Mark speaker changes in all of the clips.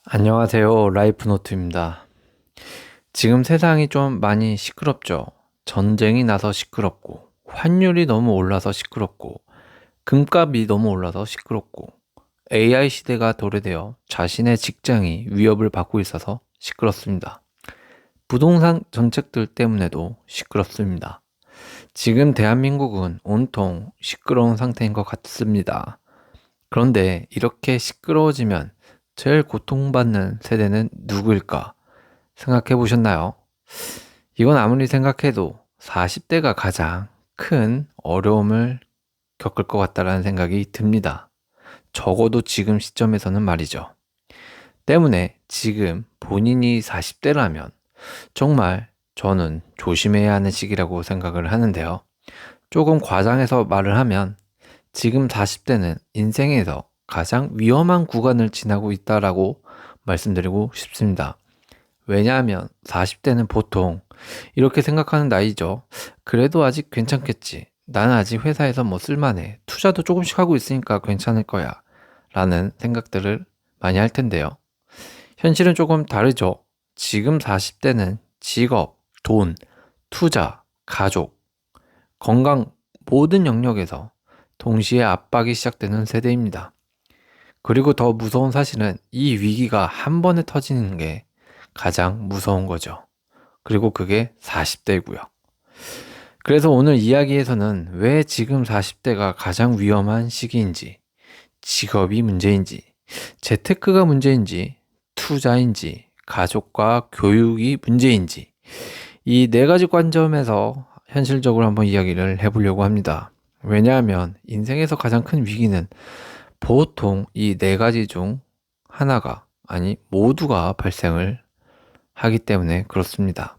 Speaker 1: 안녕하세요. 라이프노트입니다. 지금 세상이 좀 많이 시끄럽죠. 전쟁이 나서 시끄럽고, 환율이 너무 올라서 시끄럽고, 금값이 너무 올라서 시끄럽고, AI 시대가 도래되어 자신의 직장이 위협을 받고 있어서 시끄럽습니다. 부동산 정책들 때문에도 시끄럽습니다. 지금 대한민국은 온통 시끄러운 상태인 것 같습니다. 그런데 이렇게 시끄러워지면 제일 고통받는 세대는 누구일까 생각해 보셨나요? 이건 아무리 생각해도 40대가 가장 큰 어려움을 겪을 것 같다라는 생각이 듭니다. 적어도 지금 시점에서는 말이죠. 때문에 지금 본인이 40대라면 정말 저는 조심해야 하는 시기라고 생각을 하는데요. 조금 과장해서 말을 하면 지금 40대는 인생에서 가장 위험한 구간을 지나고 있다라고 말씀드리고 싶습니다. 왜냐하면 40대는 보통 이렇게 생각하는 나이죠. 그래도 아직 괜찮겠지. 나는 아직 회사에서 뭐 쓸만해. 투자도 조금씩 하고 있으니까 괜찮을 거야. 라는 생각들을 많이 할 텐데요. 현실은 조금 다르죠. 지금 40대는 직업, 돈, 투자, 가족, 건강 모든 영역에서 동시에 압박이 시작되는 세대입니다. 그리고 더 무서운 사실은 이 위기가 한 번에 터지는 게 가장 무서운 거죠. 그리고 그게 40대고요. 그래서 오늘 이야기에서는 왜 지금 40대가 가장 위험한 시기인지, 직업이 문제인지, 재테크가 문제인지, 투자인지, 가족과 교육이 문제인지, 이 네 가지 관점에서 현실적으로 한번 이야기를 해보려고 합니다. 왜냐하면 인생에서 가장 큰 위기는 보통 이 네 가지 중 하나가, 아니, 모두가 발생을 하기 때문에 그렇습니다.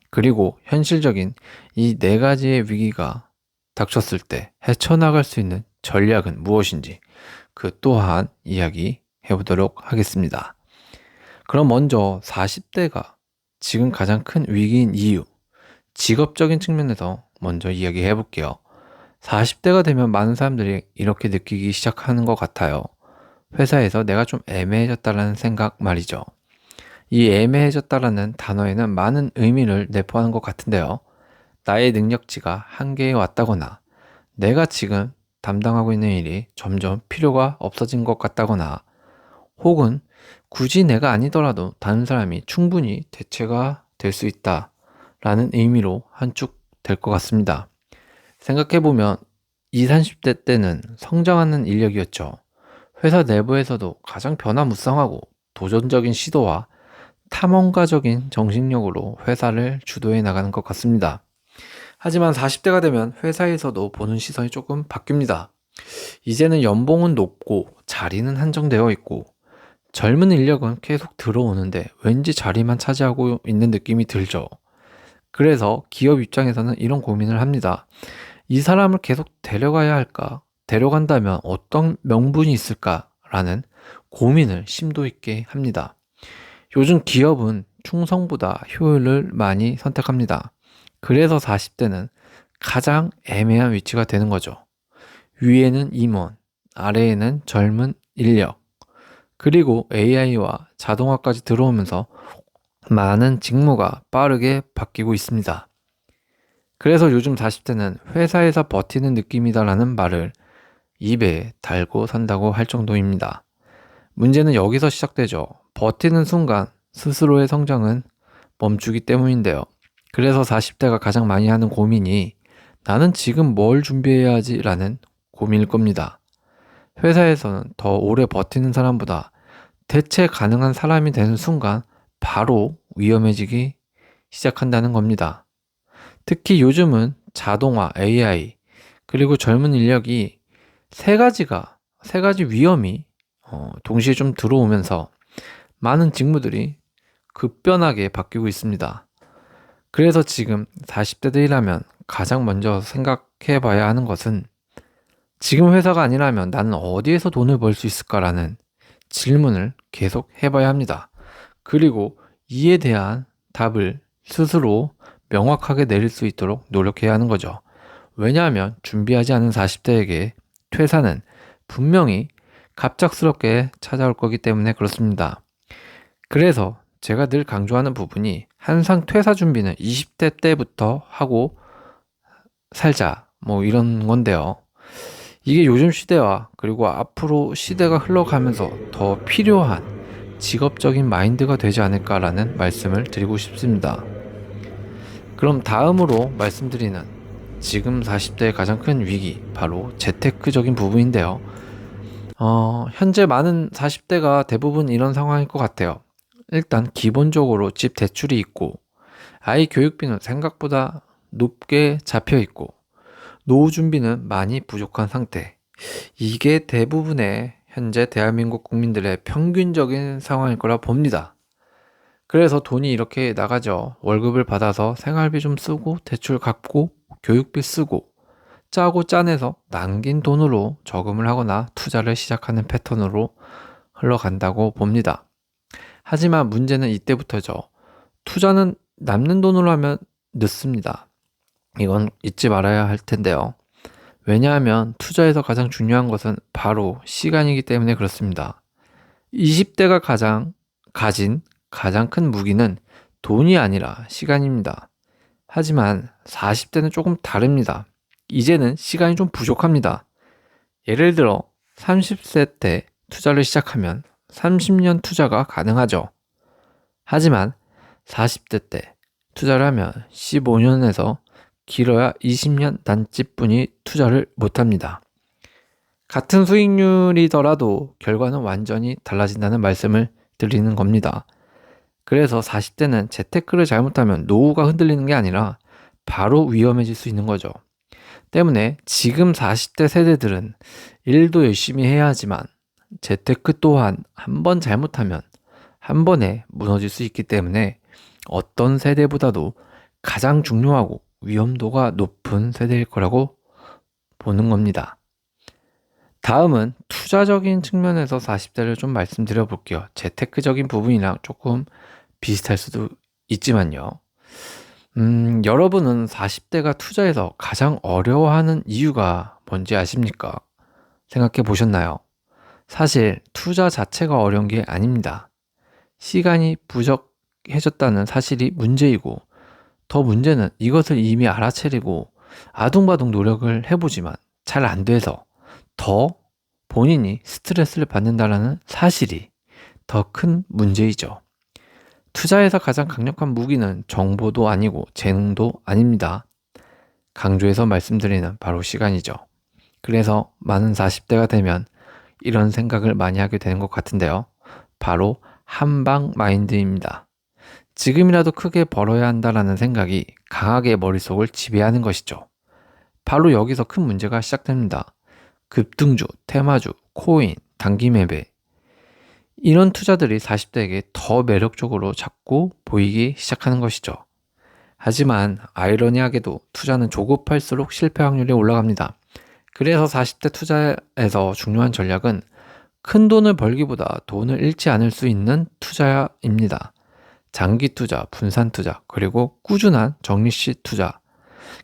Speaker 1: 그리고 현실적인 이 네 가지의 위기가 닥쳤을 때 헤쳐나갈 수 있는 전략은 무엇인지 그 또한 이야기 해보도록 하겠습니다. 그럼 먼저 40대가 지금 가장 큰 위기인 이유, 직업적인 측면에서 먼저 이야기해 볼게요. 40대가 되면 많은 사람들이 이렇게 느끼기 시작하는 것 같아요. 회사에서 내가 좀 애매해졌다라는 생각 말이죠. 이 애매해졌다라는 단어에는 많은 의미를 내포하는 것 같은데요. 나의 능력치가 한계에 왔다거나, 내가 지금 담당하고 있는 일이 점점 필요가 없어진 것 같다거나, 혹은 굳이 내가 아니더라도 다른 사람이 충분히 대체가 될 수 있다라는 의미로 한축 될 것 같습니다. 생각해보면 20, 30대 때는 성장하는 인력이었죠. 회사 내부에서도 가장 변화무쌍하고 도전적인 시도와 탐험가적인 정신력으로 회사를 주도해 나가는 것 같습니다. 하지만 40대가 되면 회사에서도 보는 시선이 조금 바뀝니다. 이제는 연봉은 높고 자리는 한정되어 있고 젊은 인력은 계속 들어오는데 왠지 자리만 차지하고 있는 느낌이 들죠. 그래서 기업 입장에서는 이런 고민을 합니다. 이 사람을 계속 데려가야 할까? 데려간다면 어떤 명분이 있을까라는 고민을 심도 있게 합니다. 요즘 기업은 충성보다 효율을 많이 선택합니다. 그래서 40대는 가장 애매한 위치가 되는 거죠. 위에는 임원, 아래에는 젊은 인력, 그리고 AI와 자동화까지 들어오면서 많은 직무가 빠르게 바뀌고 있습니다. 그래서 요즘 40대는 회사에서 버티는 느낌이다라는 말을 입에 달고 산다고 할 정도입니다. 문제는 여기서 시작되죠. 버티는 순간 스스로의 성장은 멈추기 때문인데요. 그래서 40대가 가장 많이 하는 고민이 나는 지금 뭘 준비해야 하지? 라는 고민일 겁니다. 회사에서는 더 오래 버티는 사람보다 대체 가능한 사람이 되는 순간 바로 위험해지기 시작한다는 겁니다. 특히 요즘은 자동화, AI, 그리고 젊은 인력이 세 가지 위험이 동시에 좀 들어오면서 많은 직무들이 급변하게 바뀌고 있습니다. 그래서 지금 40대들이라면 가장 먼저 생각해 봐야 하는 것은 지금 회사가 아니라면 나는 어디에서 돈을 벌 수 있을까라는 질문을 계속 해봐야 합니다. 그리고 이에 대한 답을 스스로 명확하게 내릴 수 있도록 노력해야 하는 거죠. 왜냐하면 준비하지 않은 40대에게 퇴사는 분명히 갑작스럽게 찾아올 거기 때문에 그렇습니다. 그래서 제가 늘 강조하는 부분이 항상 퇴사 준비는 20대 때부터 하고 살자. 뭐 이런 건데요. 이게 요즘 시대와 그리고 앞으로 시대가 흘러가면서 더 필요한 직업적인 마인드가 되지 않을까라는 말씀을 드리고 싶습니다. 그럼 다음으로 말씀드리는 지금 40대의 가장 큰 위기, 바로 재테크적인 부분인데요. 현재 많은 40대가 대부분 이런 상황일 것 같아요. 일단 기본적으로 집 대출이 있고 아이 교육비는 생각보다 높게 잡혀 있고 노후 준비는 많이 부족한 상태. 이게 대부분의 현재 대한민국 국민들의 평균적인 상황일 거라 봅니다. 그래서 돈이 이렇게 나가죠. 월급을 받아서 생활비 좀 쓰고 대출 갚고 교육비 쓰고 짜고 짜내서 남긴 돈으로 저금을 하거나 투자를 시작하는 패턴으로 흘러간다고 봅니다. 하지만 문제는 이때부터죠. 투자는 남는 돈으로 하면 늦습니다. 이건 잊지 말아야 할 텐데요. 왜냐하면 투자에서 가장 중요한 것은 바로 시간이기 때문에 그렇습니다. 20대가 가진 가장 큰 무기는 돈이 아니라 시간입니다. 하지만 40대는 조금 다릅니다. 이제는 시간이 좀 부족합니다. 예를 들어 30세 때 투자를 시작하면 30년 투자가 가능하죠. 하지만 40대 때 투자를 하면 15년에서 길어야 20년 난치뿐이 투자를 못합니다. 같은 수익률이더라도 결과는 완전히 달라진다는 말씀을 드리는 겁니다. 그래서 40대는 재테크를 잘못하면 노후가 흔들리는 게 아니라 바로 위험해질 수 있는 거죠. 때문에 지금 40대 세대들은 일도 열심히 해야 하지만 재테크 또한 한 번 잘못하면 한 번에 무너질 수 있기 때문에 어떤 세대보다도 가장 중요하고 위험도가 높은 세대일 거라고 보는 겁니다. 다음은 투자적인 측면에서 40대를 좀 말씀드려 볼게요. 재테크적인 부분이랑 조금 비슷할 수도 있지만요. 여러분은 40대가 투자에서 가장 어려워하는 이유가 뭔지 아십니까? 생각해 보셨나요? 사실 투자 자체가 어려운 게 아닙니다. 시간이 부족해졌다는 사실이 문제이고 더 문제는 이것을 이미 알아채리고 아둥바둥 노력을 해보지만 잘 안 돼서 더 본인이 스트레스를 받는다라는 사실이 더 큰 문제이죠. 투자에서 가장 강력한 무기는 정보도 아니고 재능도 아닙니다. 강조해서 말씀드리는 바로 시간이죠. 그래서 많은 40대가 되면 이런 생각을 많이 하게 되는 것 같은데요. 바로 한방 마인드입니다. 지금이라도 크게 벌어야 한다라는 생각이 강하게 머릿속을 지배하는 것이죠. 바로 여기서 큰 문제가 시작됩니다. 급등주, 테마주, 코인, 단기 매매 이런 투자들이 40대에게 더 매력적으로 자꾸 보이기 시작하는 것이죠. 하지만 아이러니하게도 투자는 조급할수록 실패 확률이 올라갑니다. 그래서 40대 투자에서 중요한 전략은 큰 돈을 벌기보다 돈을 잃지 않을 수 있는 투자입니다. 장기 투자, 분산 투자, 그리고 꾸준한 적립식 투자.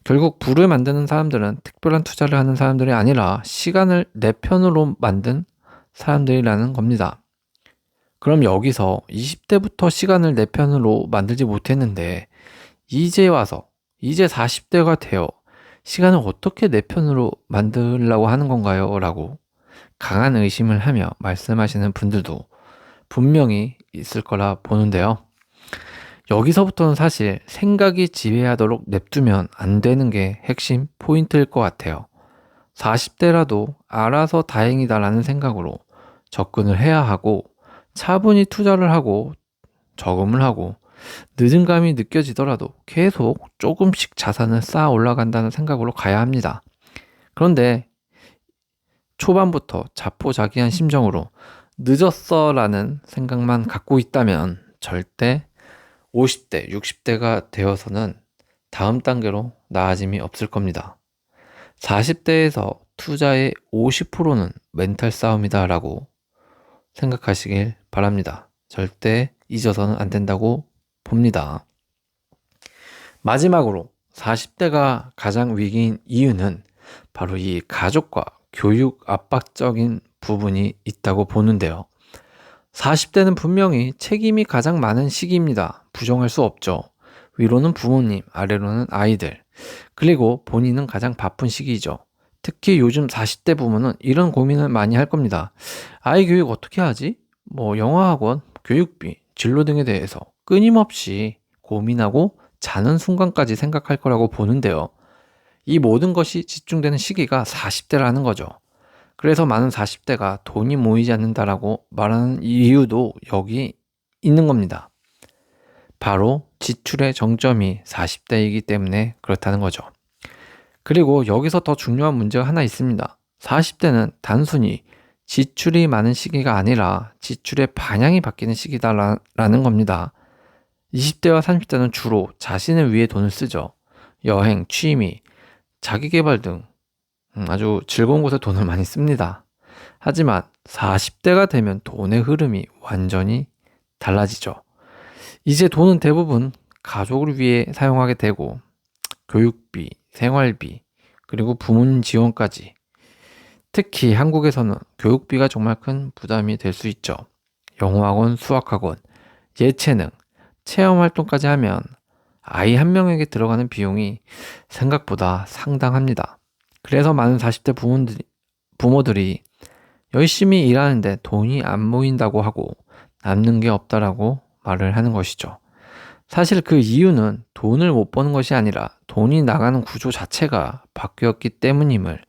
Speaker 1: 결국 부를 만드는 사람들은 특별한 투자를 하는 사람들이 아니라 시간을 내 편으로 만든 사람들이라는 겁니다. 그럼 여기서 20대부터 시간을 내 편으로 만들지 못했는데 이제 40대가 되어 시간을 어떻게 내 편으로 만들려고 하는 건가요? 라고 강한 의심을 하며 말씀하시는 분들도 분명히 있을 거라 보는데요. 여기서부터는 사실 생각이 지배하도록 냅두면 안 되는 게 핵심 포인트일 것 같아요. 40대라도 알아서 다행이다라는 생각으로 접근을 해야 하고 차분히 투자를 하고 저금을 하고 늦은 감이 느껴지더라도 계속 조금씩 자산을 쌓아 올라간다는 생각으로 가야 합니다. 그런데 초반부터 자포자기한 심정으로 늦었어 라는 생각만 갖고 있다면 절대 50대, 60대가 되어서는 다음 단계로 나아짐이 없을 겁니다. 40대에서 투자의 50%는 멘탈 싸움이다 라고 생각하시길 바랍니다. 절대 잊어서는 안 된다고 봅니다. 마지막으로 40대가 가장 위기인 이유는 바로 이 가족과 교육 압박적인 부분이 있다고 보는데요. 40대는 분명히 책임이 가장 많은 시기입니다. 부정할 수 없죠. 위로는 부모님, 아래로는 아이들, 그리고 본인은 가장 바쁜 시기이죠. 특히 요즘 40대 부모는 이런 고민을 많이 할 겁니다. 아이 교육 어떻게 하지? 영어학원, 교육비, 진로 등에 대해서 끊임없이 고민하고 자는 순간까지 생각할 거라고 보는데요. 이 모든 것이 집중되는 시기가 40대라는 거죠. 그래서 많은 40대가 돈이 모이지 않는다라고 말하는 이유도 여기 있는 겁니다. 바로 지출의 정점이 40대이기 때문에 그렇다는 거죠. 그리고 여기서 더 중요한 문제가 하나 있습니다. 40대는 단순히 지출이 많은 시기가 아니라 지출의 방향이 바뀌는 시기다라는 겁니다. 20대와 30대는 주로 자신을 위해 돈을 쓰죠. 여행, 취미, 자기계발 등 아주 즐거운 곳에 돈을 많이 씁니다. 하지만 40대가 되면 돈의 흐름이 완전히 달라지죠. 이제 돈은 대부분 가족을 위해 사용하게 되고 교육비, 생활비, 그리고 부모님 지원까지. 특히 한국에서는 교육비가 정말 큰 부담이 될 수 있죠. 영어학원, 수학학원, 예체능, 체험활동까지 하면 아이 한 명에게 들어가는 비용이 생각보다 상당합니다. 그래서 많은 40대 부모들이 열심히 일하는데 돈이 안 모인다고 하고 남는 게 없다라고 말을 하는 것이죠. 사실 그 이유는 돈을 못 버는 것이 아니라 돈이 나가는 구조 자체가 바뀌었기 때문임을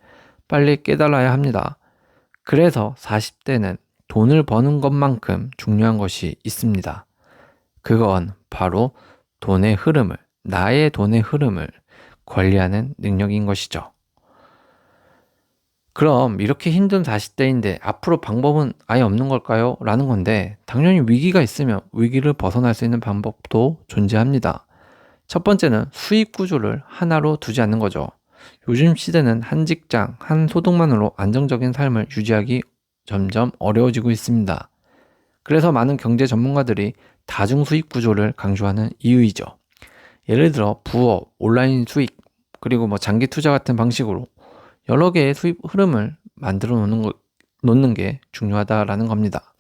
Speaker 1: 빨리 깨달아야 합니다. 그래서 40대는 돈을 버는 것만큼 중요한 것이 있습니다. 그건 바로 나의 돈의 흐름을 관리하는 능력인 것이죠. 그럼 이렇게 힘든 40대인데 앞으로 방법은 아예 없는 걸까요? 라는 건데 당연히 위기가 있으면 위기를 벗어날 수 있는 방법도 존재합니다. 첫 번째는 수입 구조를 하나로 두지 않는 거죠. 요즘 시대는 한 직장, 한 소득만으로 안정적인 삶을 유지하기 점점 어려워지고 있습니다. 그래서 많은 경제 전문가들이 다중 수입 구조를 강조하는 이유이죠. 예를 들어 부업, 온라인 수익, 그리고 장기 투자 같은 방식으로 여러 개의 수입 흐름을 만들어 놓는 게 중요하다라는 겁니다.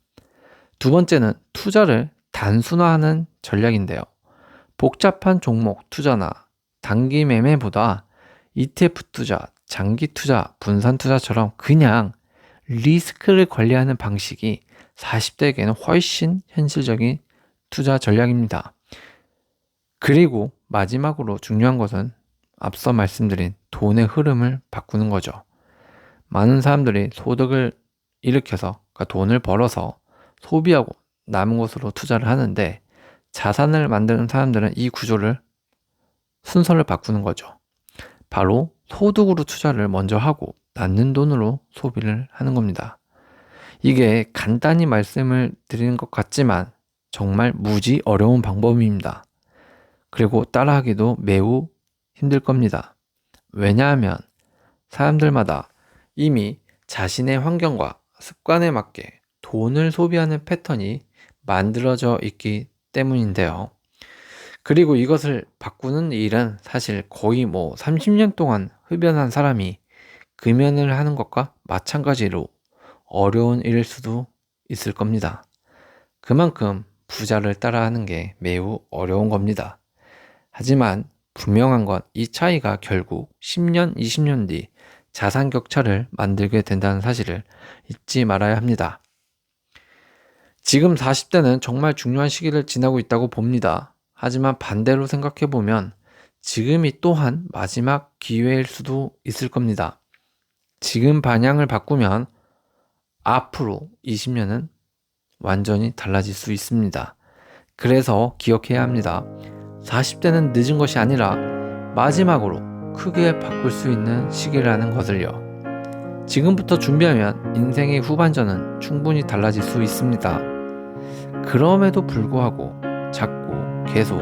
Speaker 1: 두 번째는 투자를 단순화하는 전략인데요. 복잡한 종목 투자나 단기 매매보다 ETF 투자, 장기 투자, 분산 투자처럼 그냥 리스크를 관리하는 방식이 40대에게는 훨씬 현실적인 투자 전략입니다. 그리고 마지막으로 중요한 것은 앞서 말씀드린 돈의 흐름을 바꾸는 거죠. 많은 사람들이 소득을 일으켜서 그러니까 돈을 벌어서 소비하고 남은 것으로 투자를 하는데 자산을 만드는 사람들은 이 순서를 바꾸는 거죠. 바로 소득으로 투자를 먼저 하고 남는 돈으로 소비를 하는 겁니다. 이게 간단히 말씀을 드리는 것 같지만 정말 무지 어려운 방법입니다. 그리고 따라하기도 매우 힘들 겁니다. 왜냐하면 사람들마다 이미 자신의 환경과 습관에 맞게 돈을 소비하는 패턴이 만들어져 있기 때문인데요. 그리고 이것을 바꾸는 일은 사실 거의 30년 동안 흡연한 사람이 금연을 하는 것과 마찬가지로 어려운 일일 수도 있을 겁니다. 그만큼 부자를 따라하는 게 매우 어려운 겁니다. 하지만 분명한 건 이 차이가 결국 10년, 20년 뒤 자산 격차를 만들게 된다는 사실을 잊지 말아야 합니다. 지금 40대는 정말 중요한 시기를 지나고 있다고 봅니다. 하지만 반대로 생각해보면 지금이 또한 마지막 기회일 수도 있을 겁니다. 지금 방향을 바꾸면 앞으로 20년은 완전히 달라질 수 있습니다. 그래서 기억해야 합니다. 40대는 늦은 것이 아니라 마지막으로 크게 바꿀 수 있는 시기라는 것을요. 지금부터 준비하면 인생의 후반전은 충분히 달라질 수 있습니다. 그럼에도 불구하고 자꾸 계속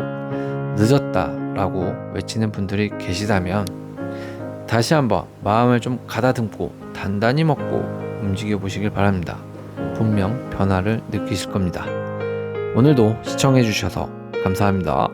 Speaker 1: 늦었다라고 외치는 분들이 계시다면 다시 한번 마음을 좀 가다듬고 단단히 먹고 움직여 보시길 바랍니다. 분명 변화를 느끼실 겁니다. 오늘도 시청해 주셔서 감사합니다.